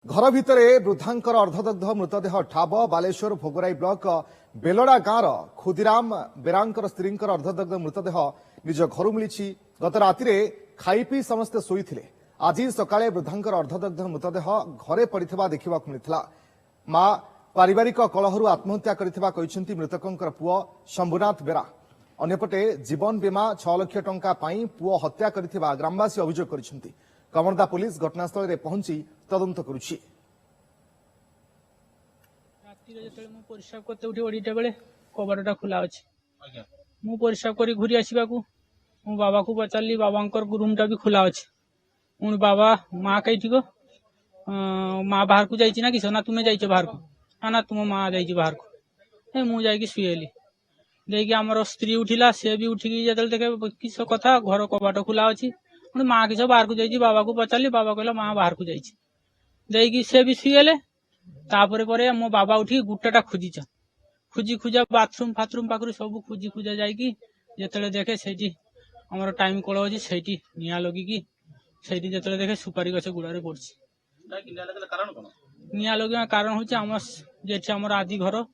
घर भितर वृद्धांकर अर्धदग्ध मृतदेह ठाब बालेश्वर भोगराई ब्लॉक बेलड़ा गाँवर खुदीराम बेरांकर स्त्री अर्धदग्ध मृतदेह निज घर मिली। गत राति खाई पी समस्ते शोईथिले। आज सकाळे वृद्धांकर अर्धदग्ध मृतदेह घरे पड़िथिबा देखिबाकु मिलिथिला। मां पारिवारिक कलहरु आत्महत्या करिथिबा कहिसेंती मृतकंकर पुओ शंभुनाथ बेरा। अन्यपटे जीवन बीमा 6 लाख टंका पाई पुओ हत्या करिथिबा ग्रामवासी अभियोग करिसेंती। कमरदा पुलिस घटनास्थल में पहुंची तदंत करुछि। परिश्रम करते उठी ओडीटा बेले कबाटटा खुला अछि। मु परिश्रम करी घुरी आसीबाकू मो बाबा को पचारली। बाबांकर रूमटा भी खुला अछि। उन बाबा माँ कही गो माँ बाहर को जाइछि ना किस ना तुमे जाइछ बाहर को ना तुम माँ जाइछि बाहर को ए मु जाइकी सुएली। देखि हमर स्त्री उठिला से भी उठिकी जतल देखे किस कथा घर कबाट खुला अछि। पुणी माँ किस बाहर को जाइछि। बाबा को पचारली। बाबा कहला माँ बाहर को जाइछि। देखि से भी सुएले। तापर परे मो बाबा उठी गुट्टाटा खोजिछ। खोजी खोजा बाथरूम फाथरूम पाखरु सब खोजी खोजा जाइकी जेतले देखे सेठी हमर टाइम कल अछि। सेठी निया लगिकी सेठी जेतले देखे सुपारी गछ गुड़ारे पड़छि। निया लगिया कारण होछि हमर जेठी हमर आदि घर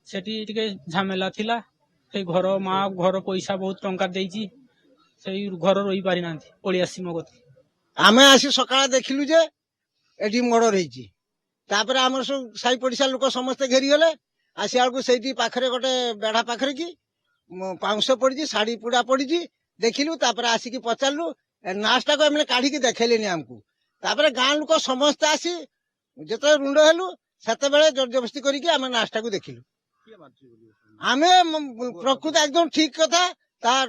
सेठी टिके झमेला थिला। से घर माँ घर पैसा बहुत टंका देइछि। सेई घर रही पारि नांती पळी आसी मो गति। आमे आसी सकाळ देखिलु जे एठी मर्डर ହେଇଛି। तापर हमर सब साई पड़िसा लोक समस्त घेरी गले। आसी आलकु सेठी पाखरे गोटे बेढ़ा पाखरे की पाउंस पड़िछि साड़ी पुड़ा पड़िछि देखिलु। तापर आसी की पचारलु नास्ता को हमने काढी की देखेलेनी हमकु। तापर गां लोक समस्त आसी जते रुंड हेलु सेते बेले जबरदस्ती करी की हम नास्ता को देखिलु। आमे प्रकृत एकदम ठीक कथा तार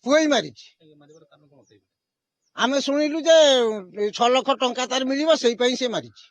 पुई मारिछि। आमे शुणिलु जे 6 लाख टंका तार मिलिबो सेई पई से मारिछि।